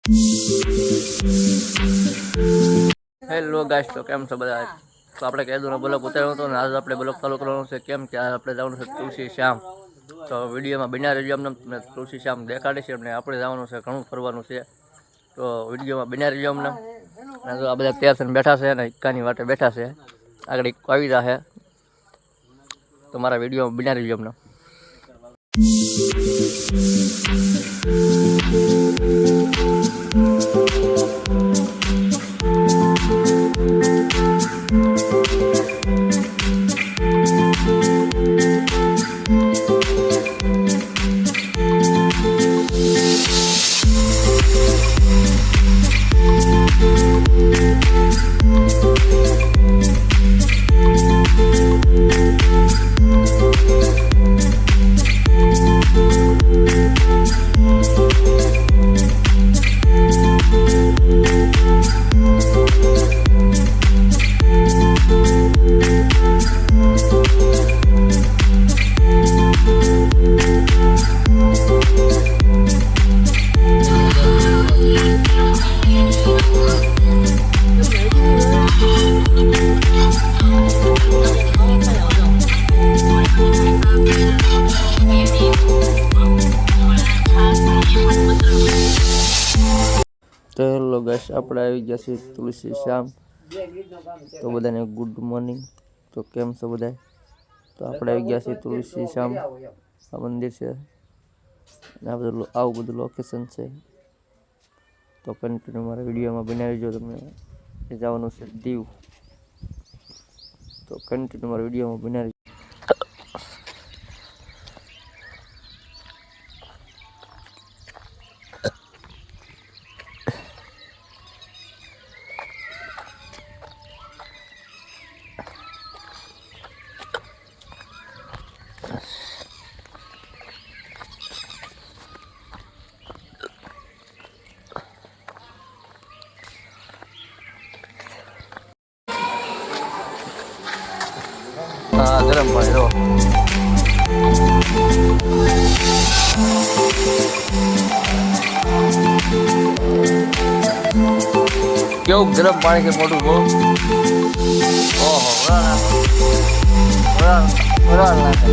Hello guys, તો કેમ છો બધા? તો આપણે કહેદુનો બ્લોગ ઉતાર્યો હતો ને આજે આપણે બ્લોગ ચાલુ કરવાનો છે. કેમ કે આપણે જવાનું છે તુલસી શ્યામ. તો વિડીયોમાં બન્યા રહેજો. અમને તુલસી શ્યામ દેખાડીશ અને આપણે જવાનું છે, ઘણું ફરવાનું છે. તો વિડીયોમાં બન્યા રહેજો. અમને જો આ બધા તૈયાર થઈને બેઠા છે અને ઇક્કાની વાટે બેઠા છે. આગળ ઇક્કો આવી જશે. તો મારા વિડીયોમાં બન્યા રહેજો. અમને તો હેલો ગાઈસ, આપણે આવી ગયા છીએ તુલસી શ્યામ. તો બધાને ગુડ મોર્નિંગ. તો કેમ છો બધા? તો આપણે આવી ગયા છીએ તુલસી શ્યામ. આ મંદિર છે અને આ બધું આવું બધું લોકેશન છે. તો કન્ટિન્યુ મારા વિડીયોમાં બનાવી જો. તમને જવાનું છે દીવ. તો કન્ટિન્યુ મારા વિડીયોમાં બનાવી. હા, ગરમ પાણી લો. કેવું ગરમ પાણી છે મોટું બહુ. ઓહો, વરાળ નાખે.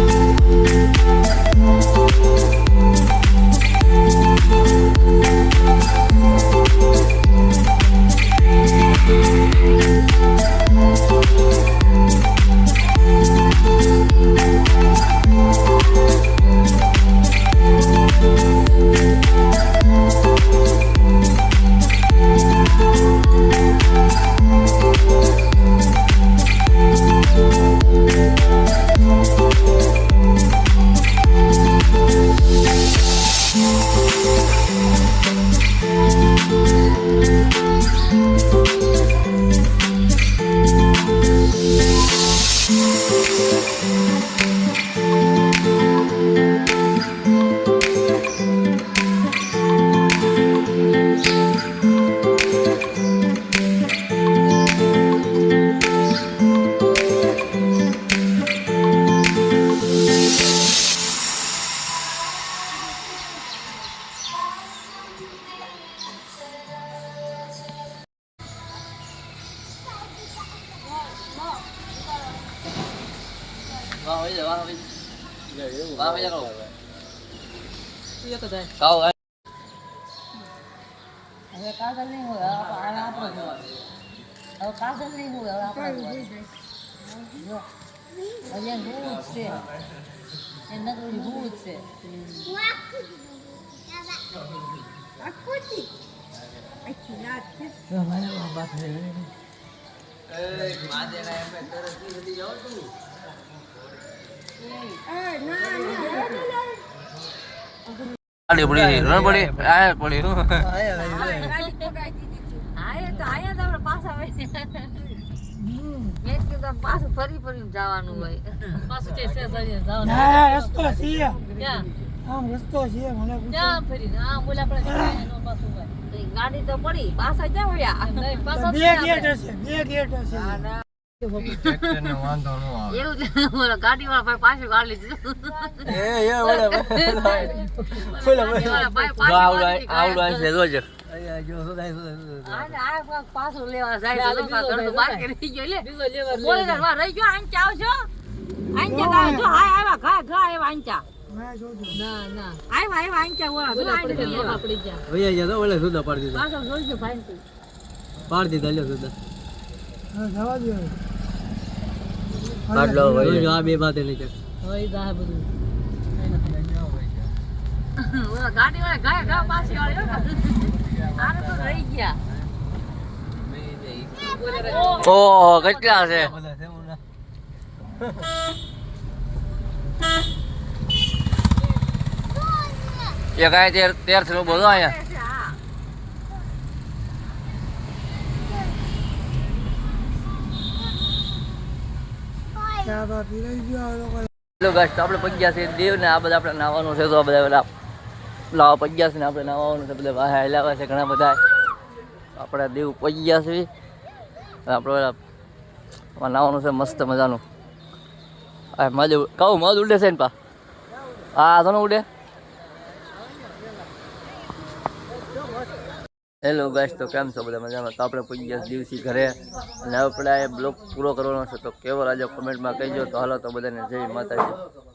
કાગળ નહીં હોય, હવે કાગળ નહીં હોય, હવે આપણે ભૂત છે, એ નકરી ભૂત છે. પાછું ફરી ફરી જવાનું હોય. પાછું રસ્તો છે, રસ્તો છે. ગાડી તો પડી પાછા જાવ. બે ગેટ હશે, બે ગેટ હશે. ગાડી વાળા પાછું ગાડી લીધું. આને આ પાછું લેવા જાય તો ઘરનું બાકી રહી ગયો લે બોલે ને માં રહી ગયો આંચા આવજો આંચા આવજો હાય આવ્યા ઘા આવ્યા આંચા ના ના આવ્યા આંચા ઓળા આપડી જા ભૈયા જા તો ઓલે સુધા પાડી દીધા પાછો જોઈજો ભાઈ પાડી દીધા લ્યો સુધા જવા દો કાઢલો ભાઈ આ બે બાતે નીચે હોય દા બધું ઓલા ગાડી વાળા ઘા પાછી વાળ્યો આને તો રહી ગયા ઓહો કેટલા છે એક આ 13 નું બોલો અહીંયા ચા બા પીરાઈ ગયો આ લોકો હેલો ગાઈસ તો આપણે પગ્યા છે દેવ ને આ બધા આપણે નાવાનું છે તો આ બધા બધા લાવા પગ્યા છે ને આપણે નાવાનું છે બધા વાહ હલાવા છે ઘણા બધા આપણે દેવ પગ્યા છે આપણે નાવાનું છે મસ્ત મજાનું આ મજ કહું મજ ઉડે છે ને પા હા તો ઉડે હેલો ગાઈસ તો કેમ છો બધા મજામાં તો આપણે પગ્યા દિવસી ઘરે અને આપણે આ બ્લોગ પૂરો કરવાનો છે તો કેવો રાજો કમેન્ટમાં કહેજો તો હાલો તો બધાને જય માતાજી